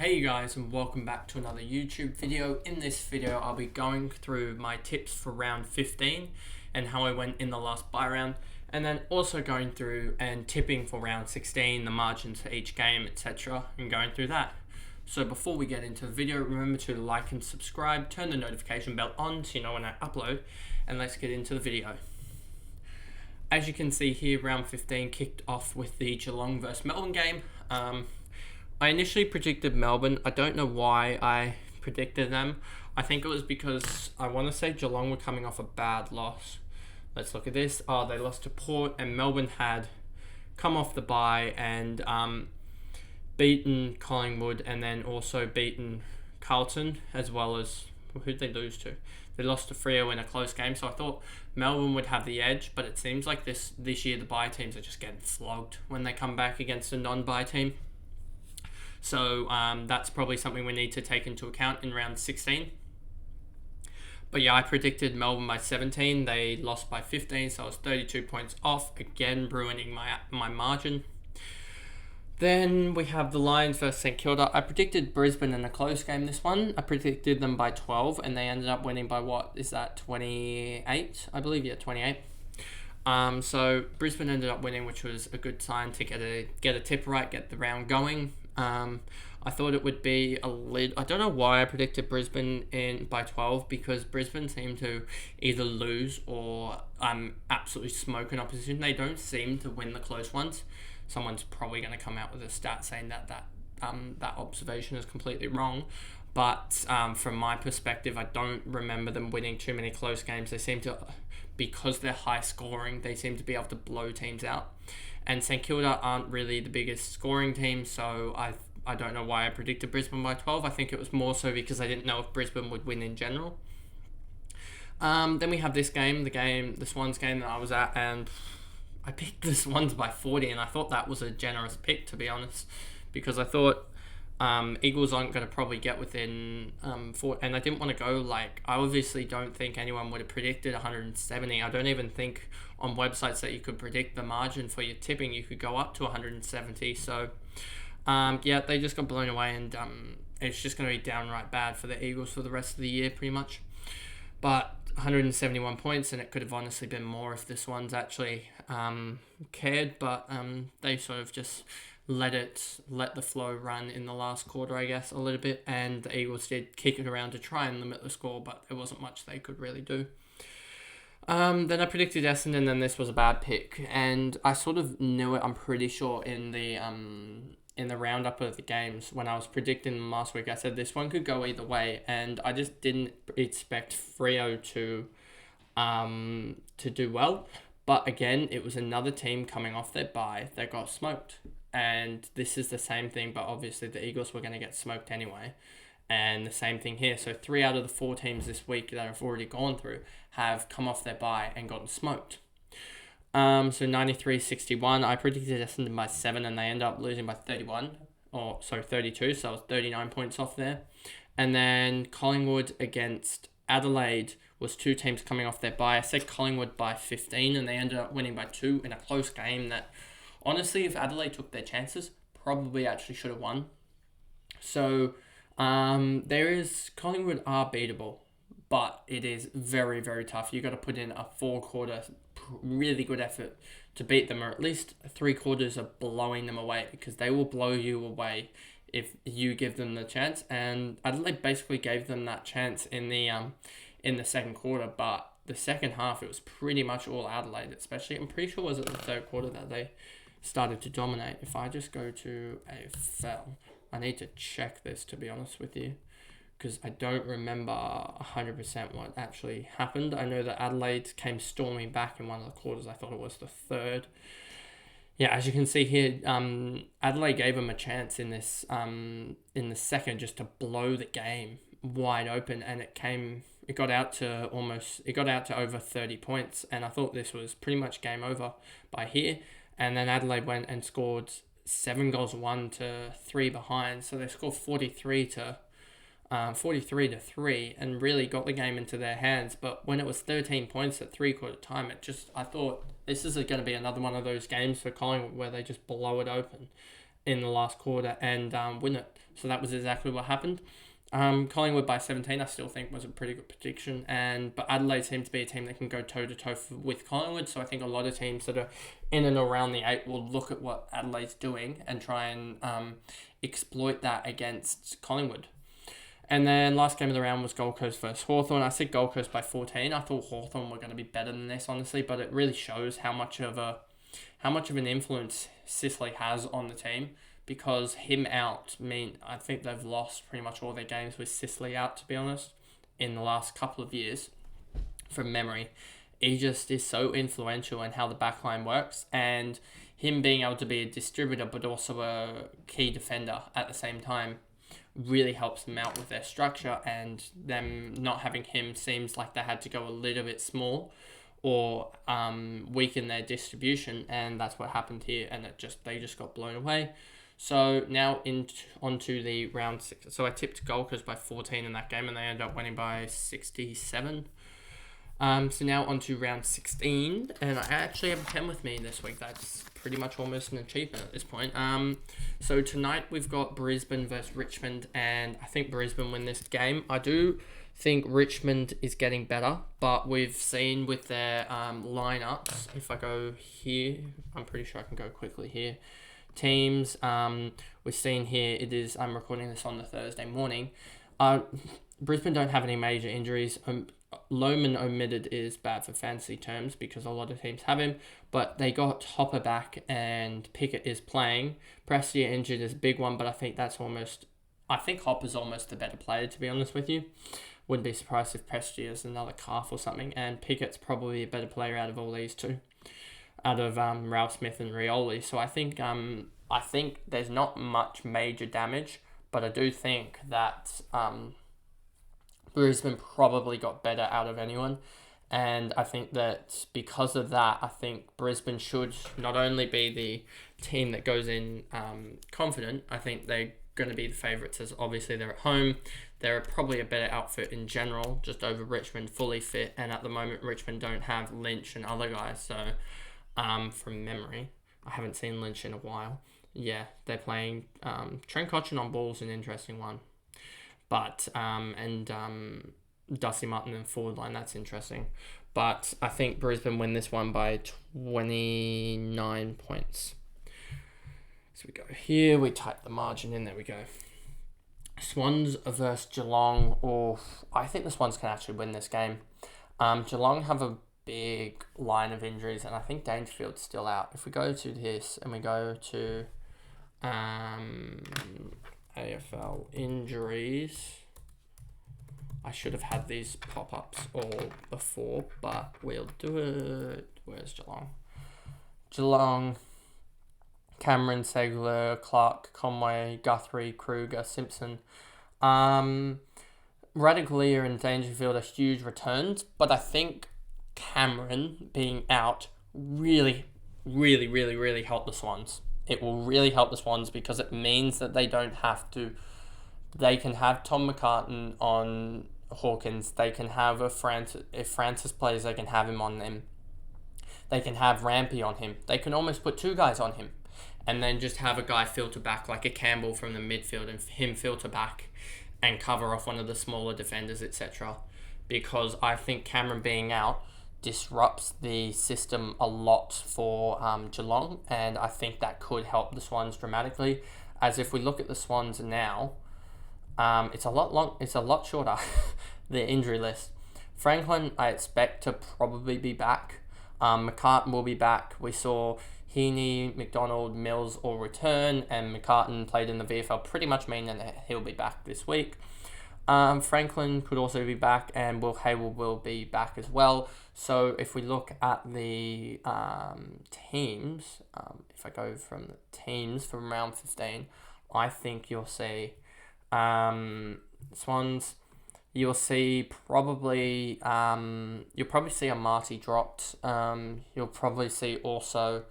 Hey you guys, and welcome back to another YouTube video. In this video I'll be going through my tips for round 15 and how I went in the last bye round, and then also going through and tipping for round 16, the margins for each game, etc., and going through that. So before we get into the video, remember to like and subscribe, turn the notification bell on so you know when I upload, and let's get into the video. As you can see here, round 15 kicked off with the Geelong versus Melbourne game. I initially predicted Melbourne. I don't know why I predicted them. I think it was because I want to say Geelong were coming off a bad loss. Let's look at this. Oh, they lost to Port, and Melbourne had come off the bye and beaten Collingwood, and then also beaten Carlton, as well as, who'd they lose to? They lost to Freo in a close game, so I thought Melbourne would have the edge, but it seems like this year the bye teams are just getting flogged when they come back against a non-bye team. So that's probably something we need to take into account in round 16. But yeah, I predicted Melbourne by 17. They lost by 15, so I was 32 points off, again ruining my margin. Then we have the Lions versus St Kilda. I predicted Brisbane in a close game this one. I predicted them by 12, and they ended up winning by what? Is that 28? I believe, yeah, 28. So Brisbane ended up winning, which was a good sign to get a tip right, get the round going. I thought it would be I don't know why I predicted Brisbane by 12, because Brisbane seem to either lose or absolutely smoke an opposition. They don't seem to win the close ones. Someone's probably going to come out with a stat saying that observation is completely wrong. But from my perspective, I don't remember them winning too many close games. They seem to, because they're high scoring, they seem to be able to blow teams out. And St Kilda aren't really the biggest scoring team, so I don't know why I predicted Brisbane by 12. I think it was more so because I didn't know if Brisbane would win in general. Then we have this game, the Swans game that I was at, and I picked the Swans by 40, and I thought that was a generous pick, to be honest, because I thought Eagles aren't going to probably get within 4, and I didn't want to go I obviously don't think anyone would have predicted 170. I don't even think on websites that you could predict the margin for your tipping you could go up to 170. So yeah, they just got blown away, and it's just going to be downright bad for the Eagles for the rest of the year, pretty much. But 171 points, and it could have honestly been more if this one's actually cared, but they sort of just let the flow run in the last quarter, I guess, a little bit, and the Eagles did kick it around to try and limit the score, but there wasn't much they could really do. Then I predicted Essendon, and this was a bad pick, and I sort of knew it, I'm pretty sure, in the roundup of the games when I was predicting them last week. I said this one could go either way, and I just didn't expect Freo to do well. But again, it was another team coming off their bye that got smoked. And this is the same thing, but obviously the Eagles were going to get smoked anyway. And the same thing here. So 3 out of the 4 teams this week that I've already gone through have come off their bye and gotten smoked. So 93-61, I predicted Essendon by 7, and they end up losing by 32, so I was 39 points off there. And then Collingwood against Adelaide was 2 teams coming off their bye. I said Collingwood by 15, and they ended up winning by 2 in a close game that, honestly, if Adelaide took their chances, probably actually should have won. So Collingwood are beatable, but it is very, very tough. You got to put in a 4-quarter really good effort to beat them, or at least 3 quarters of blowing them away, because they will blow you away if you give them the chance. And Adelaide basically gave them that chance in the second quarter, but the second half it was pretty much all Adelaide, especially. I'm pretty sure it was at the third quarter that they started to dominate. If I just go to AFL, I need to check this, to be honest with you, because I don't remember 100% what actually happened. I know that Adelaide came storming back in one of the quarters. I thought it was the third. Yeah, as you can see here, Adelaide gave them a chance in the second just to blow the game wide open, and it got out to over 30 points, and I thought this was pretty much game over by here. And then Adelaide went and scored 7 goals, 1 to 3 behind, so they scored 43 to 3, and really got the game into their hands. But when it was 13 points at 3-quarter time, I thought this is going to be another one of those games for Collingwood where they just blow it open in the last quarter and win it. So that was exactly what happened. Collingwood by 17, I still think was a pretty good prediction, but Adelaide seems to be a team that can go toe to toe with Collingwood. So I think a lot of teams that are in and around the 8 will look at what Adelaide's doing and try and exploit that against Collingwood. And then last game of the round was Gold Coast versus Hawthorn. I said Gold Coast by 14. I thought Hawthorn were going to be better than this, honestly, but it really shows how much of an influence Sicily has on the team. Because him out I think they've lost pretty much all their games with Sicily out, to be honest, in the last couple of years, from memory. He just is so influential in how the backline works, and him being able to be a distributor but also a key defender at the same time really helps them out with their structure, and them not having him seems like they had to go a little bit small or weaken their distribution, and that's what happened here, and they just got blown away. So now onto the round 6. So I tipped Gold Coast by 14 in that game, and they ended up winning by 67. So now onto round 16, and I actually have a pen with me this week. That's pretty much almost an achievement at this point. So tonight we've got Brisbane versus Richmond, and I think Brisbane win this game. I do think Richmond is getting better, but we've seen with their lineups. If I go here, I'm pretty sure I can go quickly here. Teams, we're seeing here, I'm recording this on the Thursday morning. Brisbane don't have any major injuries. Lohman omitted is bad for fantasy terms because a lot of teams have him, but they got Hopper back and Pickett is playing. Prestia injured is a big one, but I think Hopper's almost the better player, to be honest with you. Wouldn't be surprised if Prestia is another calf or something, and Pickett's probably a better player out of all these two. Out of Ralph Smith and Rioli. So I think there's not much major damage, but I do think that Brisbane probably got better out of anyone. And I think that because of that, I think Brisbane should not only be the team that goes in confident, I think they're going to be the favourites, as obviously they're at home. They're probably a better outfit in general, just over Richmond, fully fit. And at the moment, Richmond don't have Lynch and other guys, so from memory, I haven't seen Lynch in a while. Yeah, they're playing Trent Cotchin on ball's an interesting one, but Dusty Martin and forward line, that's interesting. But I think Brisbane win this one by 29 points. So we go here, we type the margin in, there we go. Swans versus Geelong, I think the Swans can actually win this game. Geelong have a big line of injuries, and I think Dangerfield's still out. If we go to this and we go to AFL injuries, I should have had these pop-ups all before, but we'll do it. Where's Geelong? Geelong, Cameron, Segler, Clark, Conway, Guthrie, Kruger, Simpson. Radicalier and Dangerfield are huge returns, but I think Cameron being out really, really, really, really helped the Swans. It will really help the Swans because it means that they don't have to. They can have Tom McCartan on Hawkins. They can have if Francis plays, they can have him on them. They can have Rampy on him. They can almost put two guys on him, and then just have a guy filter back like a Campbell from the midfield, and him filter back and cover off one of the smaller defenders, etc. Because I think Cameron being out disrupts the system a lot for Geelong, and I think that could help the Swans dramatically. As if we look at the Swans now, it's a lot shorter, the injury list. Franklin, I expect to probably be back. McCartan will be back. We saw Heaney, McDonald, Mills all return, and McCartan played in the VFL, pretty much meaning that he'll be back this week. Franklin could also be back, and Will Hayward will be back as well. So if we look at the teams, if I go from the teams from round 15, I think you'll see Swans. You'll see probably you'll probably see a Marty dropped. You'll probably see also,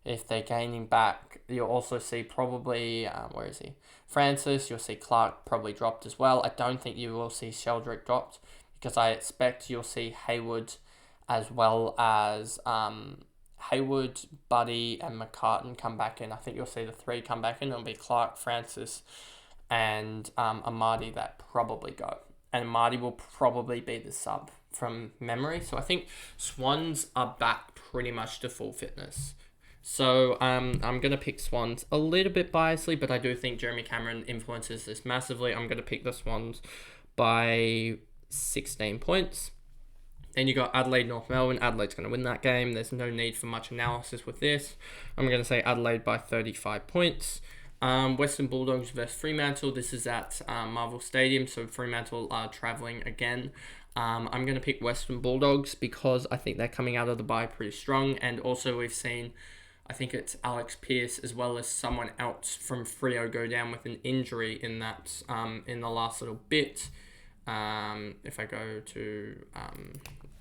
if they're gaining back, you'll also see probably where is he? Francis. You'll see Clark probably dropped as well. I don't think you will see Sheldrick dropped, because I expect you'll see Hayward as well as Hayward, Buddy, and McCartan come back in. I think you'll see the three come back in. It'll be Clark, Francis, and Amadi that probably go. And Amadi will probably be the sub from memory. So I think Swans are back pretty much to full fitness. So I'm going to pick Swans a little bit biasly, but I do think Jeremy Cameron influences this massively. I'm going to pick the Swans by 16 points. Then you got Adelaide, North Melbourne. Adelaide's going to win that game. There's no need for much analysis with this. I'm going to say Adelaide by 35 points. Western Bulldogs versus Fremantle. This is at Marvel Stadium, so Fremantle are travelling again. I'm going to pick Western Bulldogs because I think they're coming out of the bye pretty strong. And also we've seen, I think it's Alex Pearce as well as someone else from Freo go down with an injury in that in the last little bit. If I go to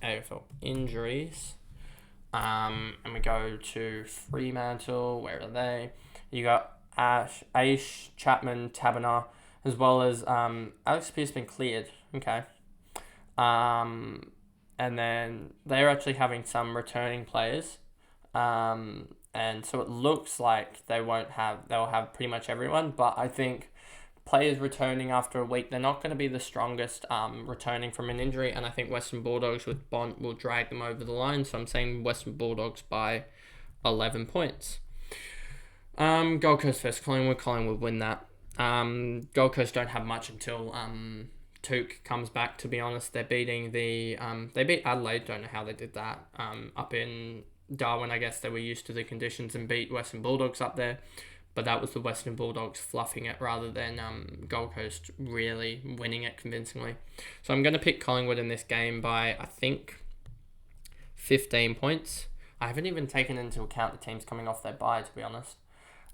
AFL injuries, and we go to Fremantle, where are they? You got Aish, Chapman, Taberner, as well as Alex Pearce been cleared. Okay. And then they're actually having some returning players. And so it looks like they'll have pretty much everyone, but I think players returning after a week, they're not going to be the strongest returning from an injury, and I think Western Bulldogs with Bont will drag them over the line, so I'm saying Western Bulldogs by 11 points. Gold Coast versus Collingwood. Collingwood win that. Gold Coast don't have much until Took comes back, to be honest. They're beating they beat Adelaide, don't know how they did that, up in Darwin. I guess they were used to the conditions and beat Western Bulldogs up there. But that was the Western Bulldogs fluffing it rather than Gold Coast really winning it convincingly. So I'm going to pick Collingwood in this game by, I think, 15 points. I haven't even taken into account the teams coming off their bye, to be honest.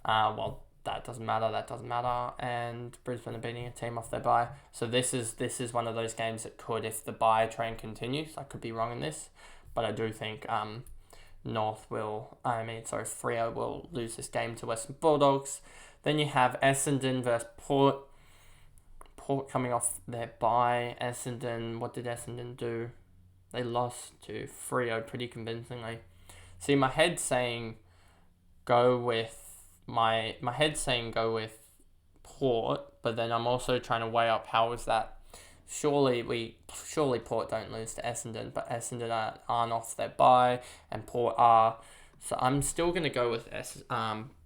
Well, that doesn't matter. And Brisbane are beating a team off their bye. So this is one of those games that could, if the bye train continues, I could be wrong in this. But I do think Freo will lose this game to Western Bulldogs. Then you have Essendon versus Port. Port coming off their bye. Essendon, what did Essendon do? They lost to Freo pretty convincingly. See, my head's saying go with Port, but then I'm also trying to weigh up how is that. Surely Port don't lose to Essendon, but Essendon aren't off their bye, and Port are. So I'm still going to go with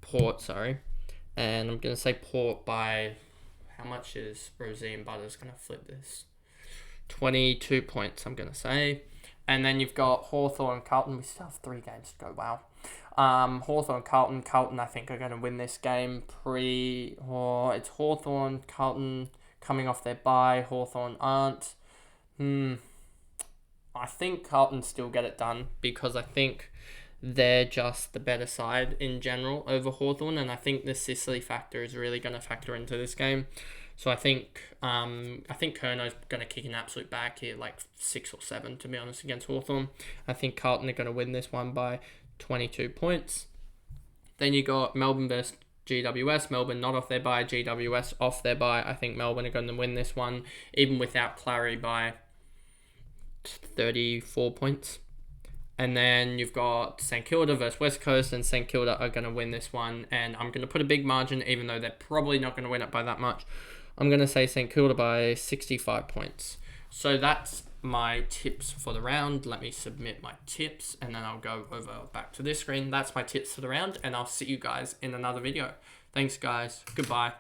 Port, and I'm going to say Port by, how much is Rosie and Butters going to flip this? 22 points, I'm going to say. And then you've got Hawthorn, Carlton. We still have 3 games to go, wow. Hawthorn, Carlton. Carlton, I think, are going to win this game. It's Hawthorn, Carlton coming off their bye. Hawthorn aren't. I think Carlton still get it done because I think they're just the better side in general over Hawthorn, and I think the Sicily factor is really going to factor into this game. So I think Kerno's going to kick an absolute bag here, like 6 or 7, to be honest, against Hawthorn. I think Carlton are going to win this one by 22 points. Then you got Melbourne versus GWS. Melbourne not off their bye, GWS off their bye. I think Melbourne are going to win this one, even without Clary, by 34 points. And then you've got St Kilda versus West Coast, and St Kilda are going to win this one. And I'm going to put a big margin, even though they're probably not going to win it by that much. I'm going to say St Kilda by 65 points. So that's my tips for the round. Let me submit my tips, and then I'll go over back to this screen. That's my tips for the round, and I'll see you guys in another video. Thanks, guys. Goodbye.